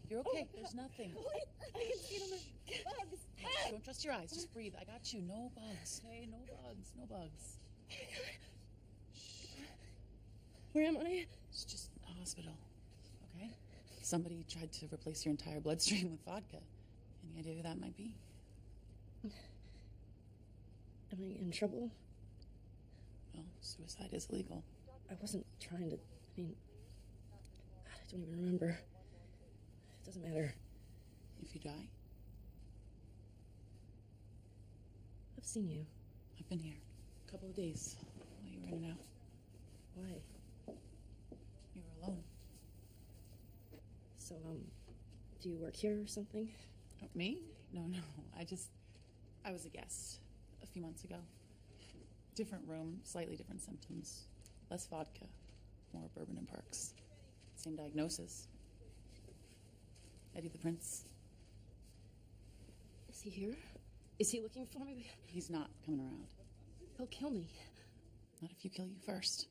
You're okay. There's nothing. I can see them. Bugs. Don't trust your eyes. Just breathe. I got you. No bugs. Hey, no bugs. No bugs. Shh. Where am I? It's just a hospital. Okay? Somebody tried to replace your entire bloodstream with vodka. Any idea who that might be? Am I in trouble? Well, suicide is illegal. I wasn't trying to. I mean, God, I don't even remember. It doesn't matter. If you die, I've seen you. I've been here a couple of days while you were in and out. Why? You were alone. So, do you work here or something? Oh, me? No. I was a guest a few months ago. Different room, slightly different symptoms. Less vodka, more bourbon and perks. Same diagnosis. Eddie the Prince. Is he here? Is he looking for me? He's not coming around. He'll kill me. Not if you kill you first.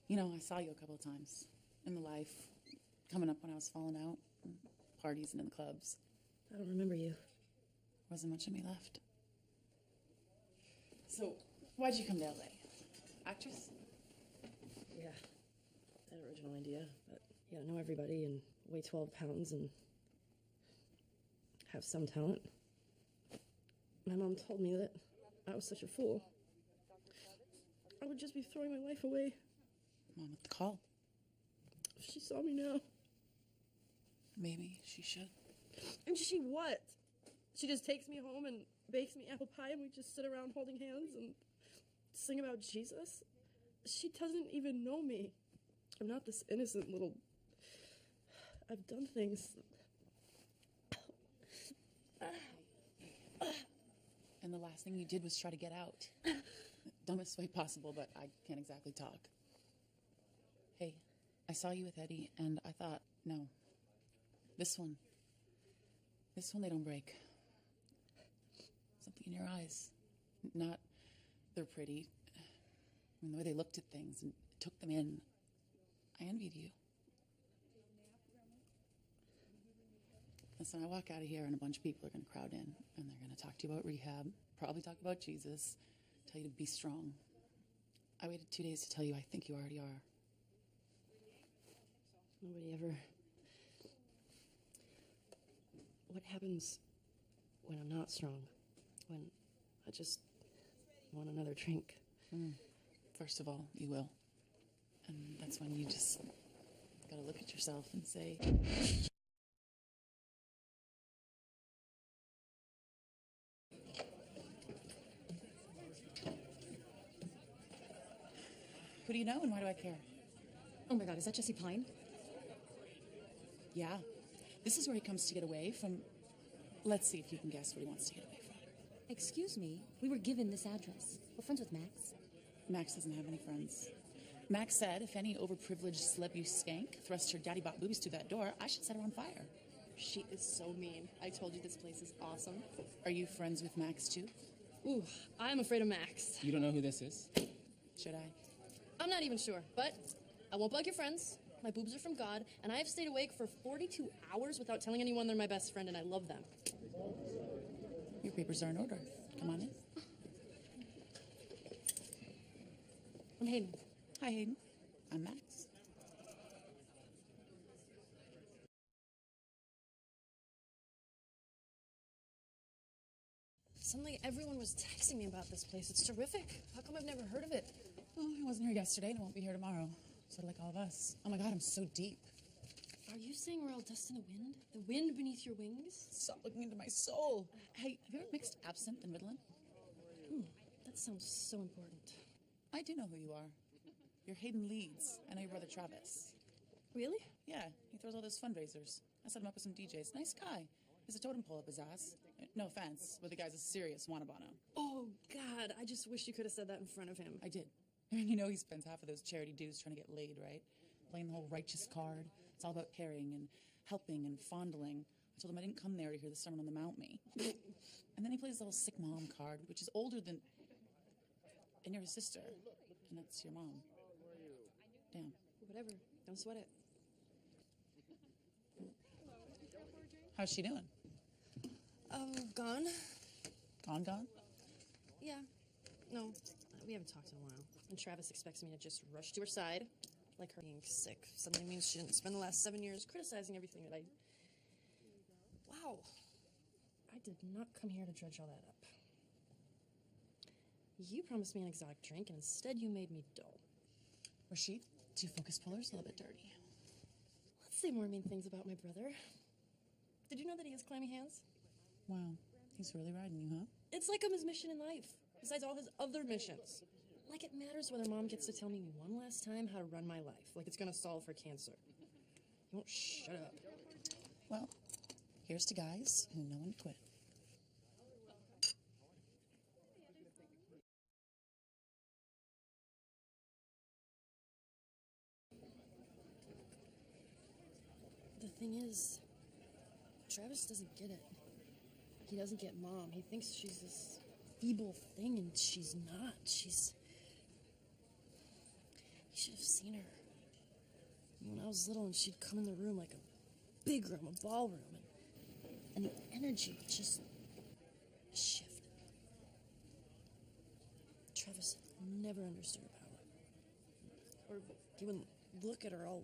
You know, I saw you a couple of times in the life, coming up when I was falling out, parties and in the clubs. I don't remember you. Wasn't much of me left. So, why'd you come to LA? Actress? Yeah, that original idea, but you gotta know everybody and weigh 12 pounds and have some talent. My mom told me that I was such a fool. I would just be throwing my life away. Mom with the call. If she saw me now. Maybe she should. And she what? She just takes me home and bakes me apple pie and we just sit around holding hands and sing about Jesus? She doesn't even know me. I'm not this innocent little... I've done things... And the last thing you did was try to get out. Dumbest way possible, but I can't exactly talk. Hey, I saw you with Eddie, and I thought, no. This one they don't break. Something in your eyes. Not, they're pretty. I mean, the way they looked at things and took them in. I envied you. Listen, I walk out of here and a bunch of people are going to crowd in, and they're going to talk to you about rehab, probably talk about Jesus, tell you to be strong. I waited 2 days to tell you I think you already are. Nobody ever... What happens when I'm not strong? When I just want another drink? First of all, you will. And that's when you just gotta look at yourself and say... Who do you know and why do I care? Oh my God, is that Jesse Pine? Yeah. This is where he comes to get away from... Let's see if you can guess what he wants to get away from. Excuse me, we were given this address. We're friends with Max. Max doesn't have any friends. Max said if any overprivileged celeb skank thrusts her daddy-bought boobies through that door, I should set her on fire. She is so mean. I told you this place is awesome. Are you friends with Max, too? Ooh, I'm afraid of Max. You don't know who this is? Should I? I'm not even sure, but I won't bug your friends. My boobs are from God, and I have stayed awake for 42 hours without telling anyone they're my best friend, and I love them. Your papers are in order. Come on in. I'm Hayden. Hi, Hayden. I'm Max. Suddenly, everyone was texting me about this place. It's terrific. How come I've never heard of it? Well, he wasn't here yesterday and he won't be here tomorrow. Sort of like all of us. Oh my God, I'm so deep. Are you saying we're all dust in the wind? The wind beneath your wings? Stop looking into my soul. Hey, have you ever mixed absinthe in Midland? That sounds so important. I do know who you are. You're Hayden Leeds. I know your brother Travis. Really? Yeah, he throws all those fundraisers. I set him up with some DJs. Nice guy. There's a totem pole up his ass. No offense, but the guy's a serious wannabono. Oh, God, I just wish you could have said that in front of him. I did. I mean, you know he spends half of those charity dues trying to get laid, right? Playing the whole righteous card. It's all about caring and helping and fondling. I told him I didn't come there to hear the Sermon on the Mount me. And then he plays the whole sick mom card, which is older than... And you're his sister. And that's your mom. Damn. Whatever. Don't sweat it. How's she doing? Gone. Gone? Yeah. No, we haven't talked in a while. And Travis expects me to just rush to her side, like her being sick suddenly means she didn't spend the last 7 years criticizing everything that I... Wow. I did not come here to dredge all that up. You promised me an exotic drink, and instead you made me dull. Were she two focus pullers a little bit dirty? Let's say more mean things about my brother. Did you know that he has clammy hands? Wow, he's really riding you, huh? It's like I'm his mission in life, besides all his other missions. Like it matters whether Mom gets to tell me one last time how to run my life, like it's gonna solve her cancer. He won't shut up. Well, here's to guys who know when to quit. The thing is, Travis doesn't get it. He doesn't get Mom. He thinks she's this feeble thing, and she's not. She's... You should have seen her. When I was little, and she'd come in the room like a big room, a ballroom, and the energy would just shift. Travis never understood her power. Or he wouldn't look at her all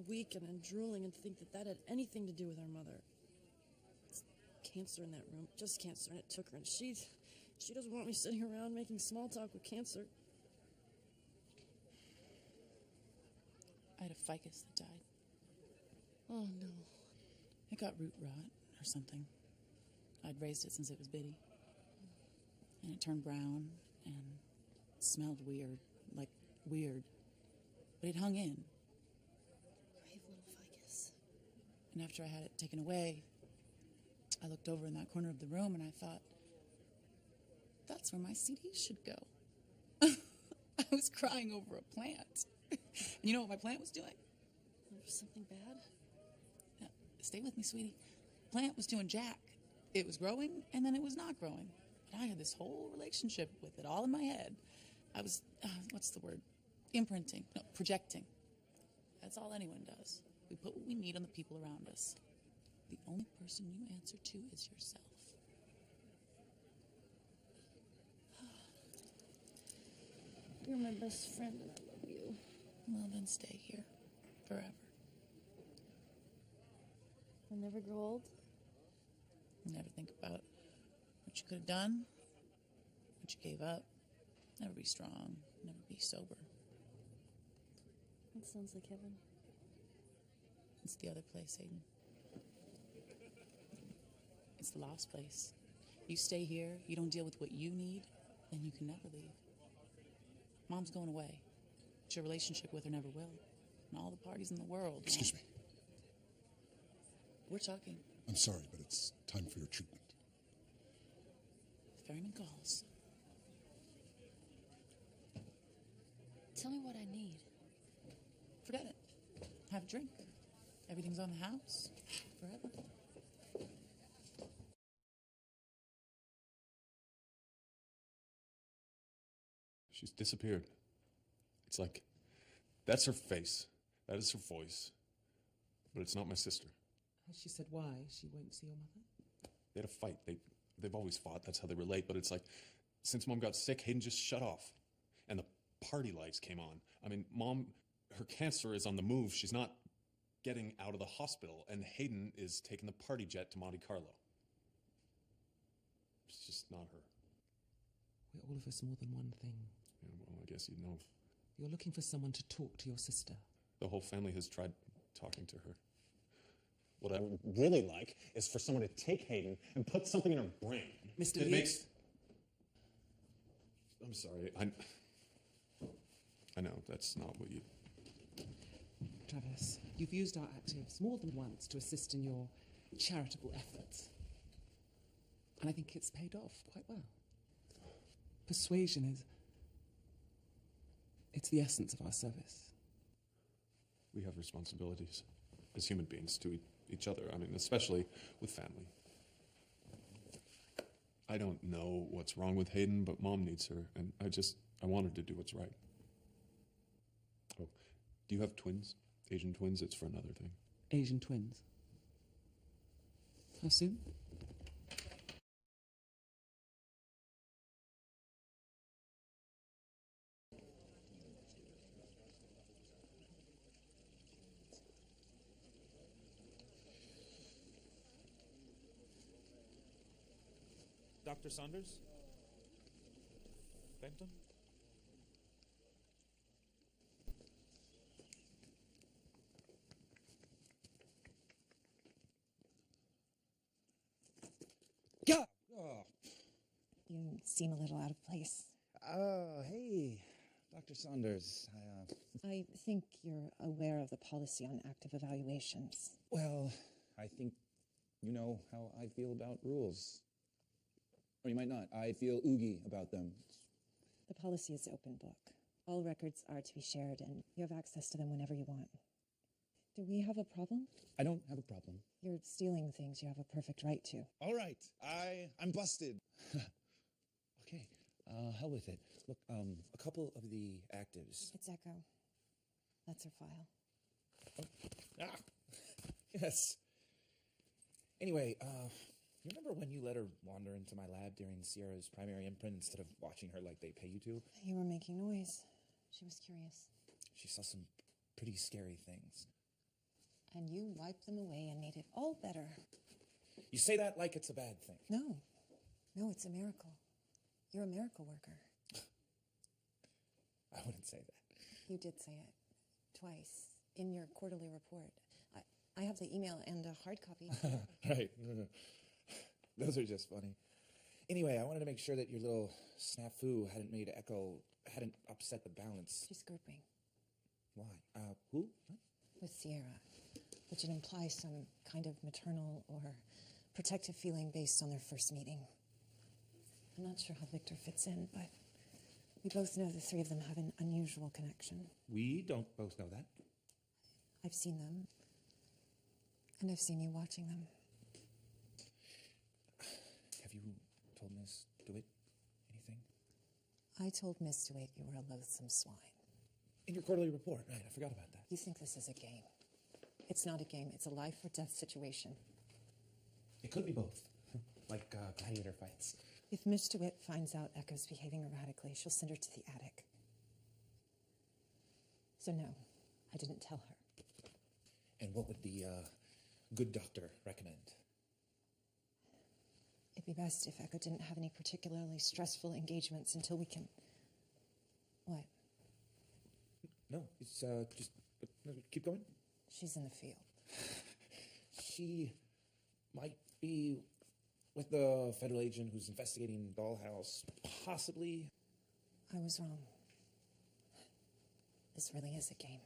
weak and drooling and think that that had anything to do with her mother. It's cancer in that room, just cancer, and it took her, and she doesn't want me sitting around making small talk with cancer. I had a ficus that died. Oh, no. It got root rot or something. I'd raised it since it was bitty. And it turned brown and smelled weird, like weird. But it hung in. Brave little ficus. And after I had it taken away, I looked over in that corner of the room and I thought, that's where my CD should go. I was crying over a plant. And you know what my plant was doing? Something bad? Yeah, stay with me, sweetie. Plant was doing jack. It was growing, and then it was not growing. But I had this whole relationship with it all in my head. I was, what's the word? Imprinting. No, projecting. That's all anyone does. We put what we need on the people around us. The only person you answer to is yourself. You're my best friend, and I love you. Well, then stay here. Forever. I'll never grow old? Never think about what you could have done, what you gave up. Never be strong. Never be sober. That sounds like heaven. It's the other place, Hayden. It's the lost place. You stay here, you don't deal with what you need, then you can never leave. Mom's going away, but your relationship with her never will. And all the parties in the world. Excuse me. We're talking. I'm sorry, but it's time for your treatment. Ferryman calls. Tell me what I need. Forget it. Have a drink. Everything's on the house. Forever. She's disappeared. It's like, that's her face. That is her voice. But it's not my sister. Has she said why she won't see your mother? They had a fight. They've always fought. That's how they relate. But it's like, since Mom got sick, Hayden just shut off. And the party lights came on. I mean, Mom, her cancer is on the move. She's not getting out of the hospital. And Hayden is taking the party jet to Monte Carlo. It's just not her. We're all of us more than one thing. Yeah, well, I guess you'd know. You're looking for someone to talk to your sister. The whole family has tried talking to her. What I would really like is for someone to take Hayden and put something in her brain. Mr. It Lee? makes... I'm sorry. I know that's not what you... Travis, you've used our actives more than once to assist in your charitable efforts. And I think it's paid off quite well. Persuasion is... it's the essence of our service. We have responsibilities as human beings to each other. I mean, especially with family. I don't know what's wrong with Hayden, but Mom needs her, and I want her to do what's right. Oh, do you have twins? Asian twins? It's for another thing. Asian twins. How soon? Dr. Saunders? Benton? Yeah. Oh, You seem a little out of place. hey, Dr. Saunders. I think you're aware of the policy on active evaluations. Well, I think you know how I feel about rules. Or you might not. I feel oogie about them. The policy is open book. All records are to be shared, and you have access to them whenever you want. Do we have a problem? I don't have a problem. You're stealing things you have a perfect right to. All right. I'm busted. Okay. Hell with it. Look, a couple of the actives. It's Echo. That's her file. Yes. Anyway, you remember when you let her wander into my lab during Sierra's primary imprint instead of watching her like they pay you to? You were making noise. She was curious. She saw some pretty scary things. And you wiped them away and made it all better. You say that like it's a bad thing. No. No, it's a miracle. You're a miracle worker. I wouldn't say that. You did say it. Twice. In your quarterly report. I have the email and a hard copy. Right. Those are just funny. Anyway, I wanted to make sure that your little snafu hadn't upset the balance. She's grouping. Why? Who? What? With Sierra. Which it implies some kind of maternal or protective feeling based on their first meeting. I'm not sure how Victor fits in, but we both know the three of them have an unusual connection. We don't both know that. I've seen them. And I've seen you watching them. Have you told Miss DeWitt anything? I told Miss DeWitt you were a loathsome swine. In your quarterly report, right, I forgot about that. You think this is a game. It's not a game. It's a life or death situation. It could be both. Like gladiator fights. If Miss DeWitt finds out Echo's behaving erratically, she'll send her to the attic. So no, I didn't tell her. And what would the good doctor recommend? It'd be best if Echo didn't have any particularly stressful engagements until we can... What? No, it's just keep going. She's in the field. She might be with the federal agent who's investigating Dollhouse, possibly. I was wrong. This really is a game.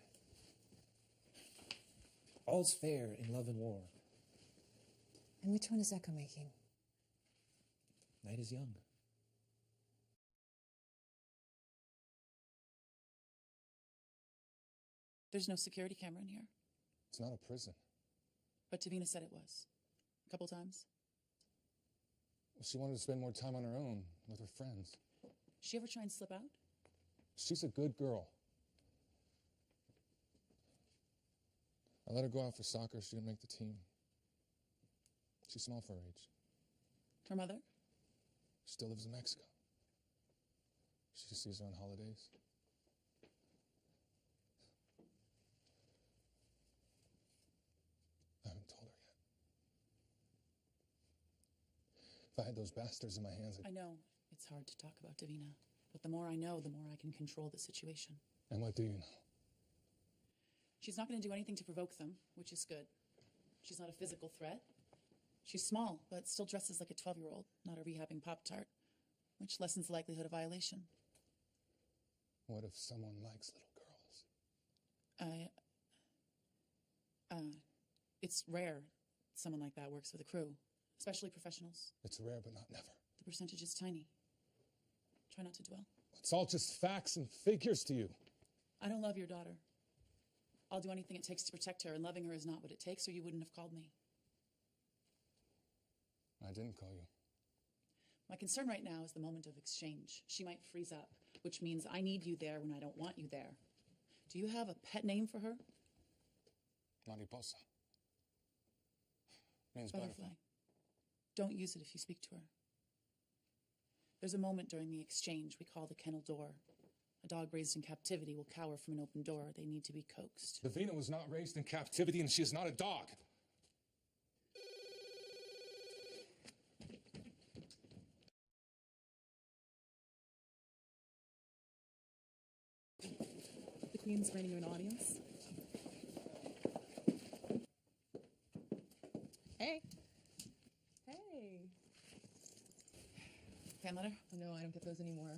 All's fair in love and war. And which one is Echo making? Night is young. There's no security camera in here. It's not a prison. But Davina said it was. A couple times. Well, she wanted to spend more time on her own with her friends. She ever try and slip out? She's a good girl. I let her go out for soccer. She didn't make the team. She's small for her age. Her mother? She still lives in Mexico. She just sees her on holidays. I haven't told her yet. If I had those bastards in my hands, I know it's hard to talk about Davina, but the more I know, the more I can control the situation. And what do you know? She's not going to do anything to provoke them, which is good. She's not a physical threat. She's small, but still dresses like a 12-year-old, not a rehabbing Pop-Tart, which lessens the likelihood of violation. What if someone likes little girls? It's rare someone like that works with a crew, especially professionals. It's rare, but not never. The percentage is tiny. Try not to dwell. It's all just facts and figures to you. I don't love your daughter. I'll do anything it takes to protect her, and loving her is not what it takes, or you wouldn't have called me. I didn't call you. My concern right now is the moment of exchange. She might freeze up, which means I need you there when I don't want you there. Do you have a pet name for her? Mariposa. Means Butterfly. Don't use it if you speak to her. There's a moment during the exchange we call the kennel door. A dog raised in captivity will cower from an open door. They need to be coaxed. Davina was not raised in captivity, and she is not a dog. The Queen's granting you an audience. Hey. Hey. Fan letter? No, I don't get those anymore.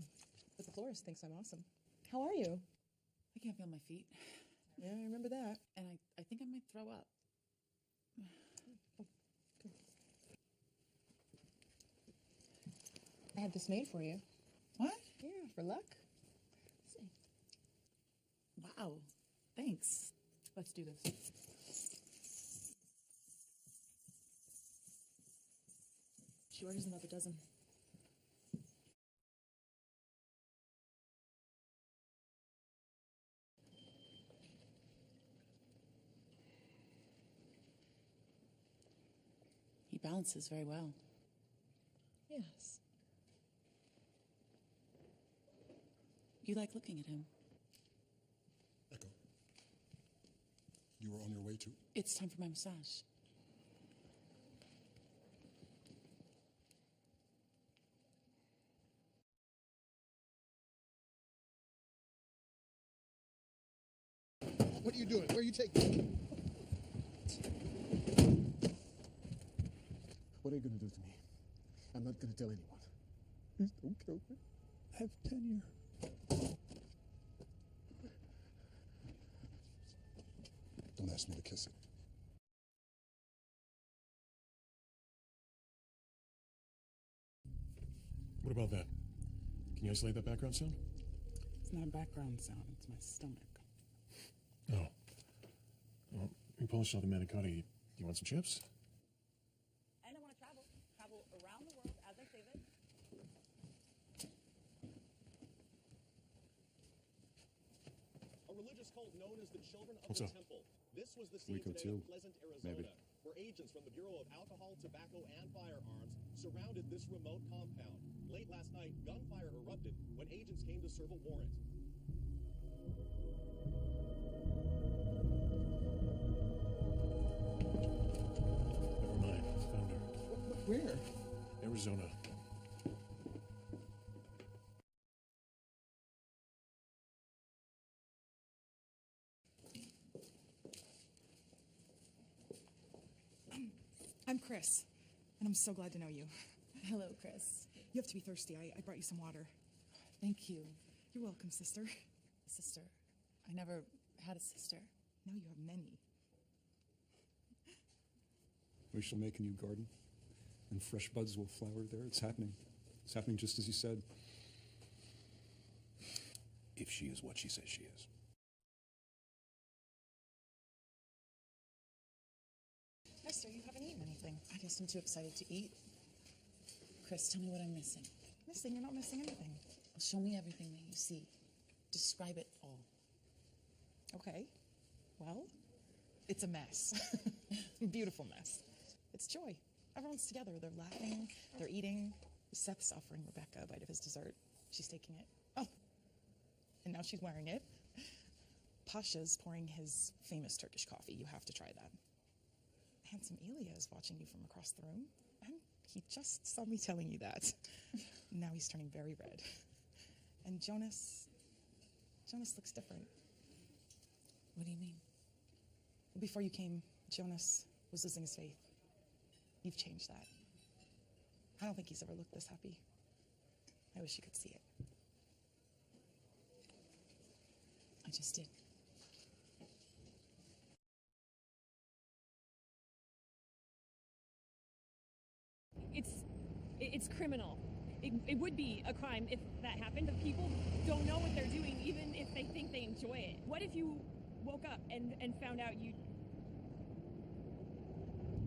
But the florist thinks I'm awesome. How are you? I can't feel my feet. Yeah, I remember that. And I think I might throw up. I had this made for you. What? Yeah, for luck. Let's see. Wow. Thanks. Let's do this. She orders another dozen. He balances very well. Yes. You like looking at him. Echo, you were on your way to? It's time for my massage. What are you doing? Where are you taking me? What are you going to do to me? I'm not going to tell anyone. Please don't kill me. I have tenure. Don't ask me to kiss it. What about that? Can you isolate that background sound? It's not a background sound, it's my stomach. Oh. Well, we polished all the manicotti. You want some chips? And I want to travel around the world as I save it. A religious cult known as the Children of What's the up? Temple. This was the scene Waco today in too, Pleasant, Arizona, maybe. where agents from the Bureau of Alcohol, Tobacco, and Firearms surrounded this remote compound. Late last night, gunfire erupted when agents came to serve a warrant. Never mind. Found her. Where? Arizona. I'm Chris, and I'm so glad to know you. Hello, Chris. You have to be thirsty. I brought you some water. Thank you. You're welcome, sister. Sister. I never had a sister. Now you have many. We shall make a new garden, and fresh buds will flower there. It's happening. It's happening just as you said. If she is what she says she is. Esther, you haven't eaten anything. I guess I'm too excited to eat. Chris, tell me what I'm missing. Missing? You're not missing anything. Well, show me everything that you see. Describe it all. Okay. Well, it's a mess. Beautiful mess. It's joy. Everyone's together. They're laughing. They're eating. Seth's offering Rebecca a bite of his dessert. She's taking it. Oh. And now she's wearing it. Pasha's pouring his famous Turkish coffee. You have to try that. Handsome Elia is watching you from across the room, and he just saw me telling you that. Now he's turning very red. And Jonas looks different. What do you mean? Before you came, Jonas was losing his faith. You've changed that. I don't think he's ever looked this happy. I wish you could see it. I just did. It's criminal. It would be a crime if that happened, but people don't know what they're doing, even if they think they enjoy it. What if you woke up and found out you...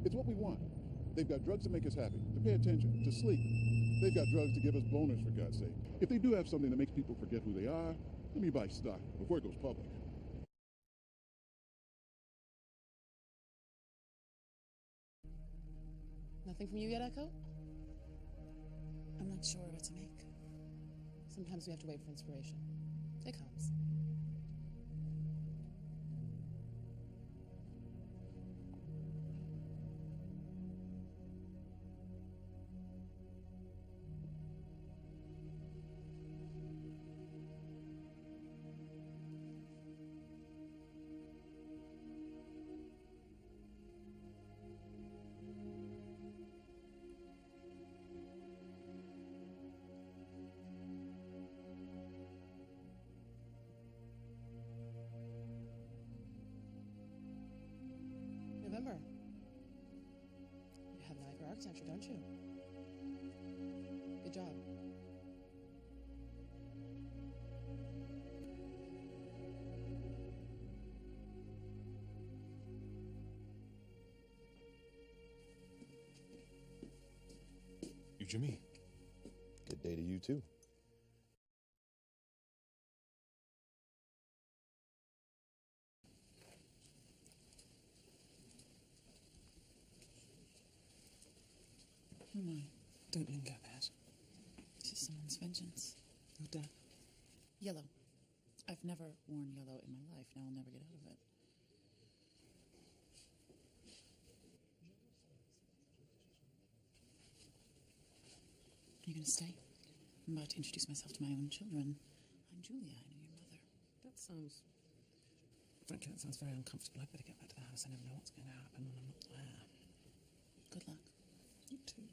It's what we want. They've got drugs to make us happy, to pay attention, to sleep. They've got drugs to give us boners, for God's sake. If they do have something that makes people forget who they are, let me buy stock before it goes public. Nothing from you yet, Echo? I'm not sure what to make. Sometimes we have to wait for inspiration. It comes. November. You have an eye for architecture, don't you? Good job. You, Jimmy. Good day to you, too. Who am I? Don't linger, Pat. This is someone's vengeance. Your death. Yellow. I've never worn yellow in my life. Now I'll never get out of it. Are you going to stay? I'm about to introduce myself to my own children. I'm Julia. I know your mother. That sounds... Frankly, that sounds very uncomfortable. I'd better get back to the house. I never know what's going to happen when I'm not there. Good luck. You too.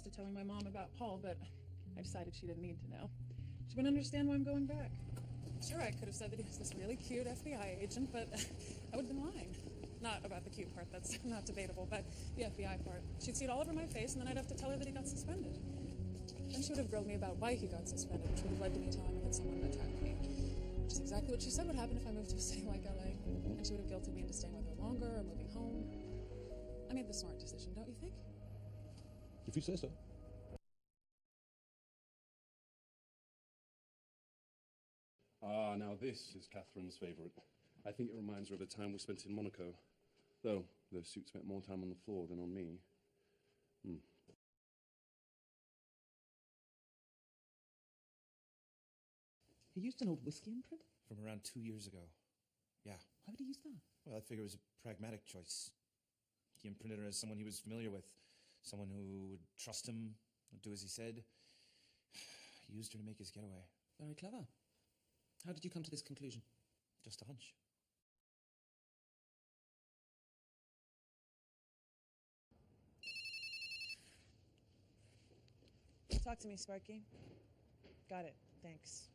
To telling my mom about Paul, but I decided she didn't need to know. She wouldn't understand why I'm going back. Sure, I could have said that he was this really cute FBI agent, but I would have been lying. Not about the cute part, that's not debatable, but the FBI part. She'd see it all over my face, and then I'd have to tell her that he got suspended. Then she would have grilled me about why he got suspended, which would have led to me telling her that someone attacked me. Which is exactly what she said would happen if I moved to a city like LA. And she would have guilted me into staying with her longer or moving home. I made the smart decision, don't you think? If you say so. Ah, now this is Catherine's favourite. I think it reminds her of the time we spent in Monaco. Though, those suits spent more time on the floor than on me. He used an old whiskey imprint? From around 2 years ago. Yeah. Why would he use that? Well, I figure it was a pragmatic choice. He imprinted her as someone he was familiar with. Someone who would trust him, would do as he said. He used her to make his getaway. Very clever. How did you come to this conclusion? Just a hunch. Talk to me, Sparky. Got it. Thanks.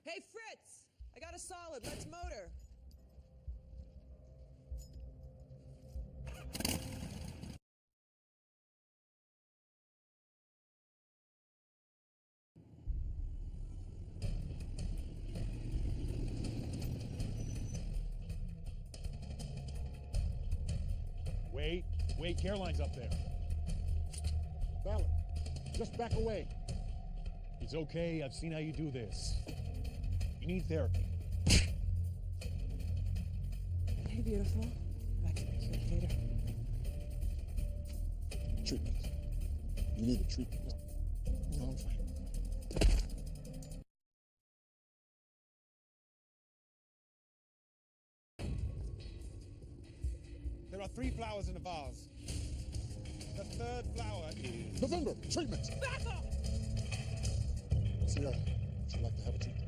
Hey, Fritz! I got a solid. Let's motor. Wait, Caroline's up there. Ballard, just back away. It's okay. I've seen how you do this. You need therapy. Hey, beautiful. Back to the cure later. Treatment. You need a treatment. No, I'm fine. There are 3 flowers in a vase. The 3rd flower is... November, treatment! Back off! Sierra, would you like to have a treatment?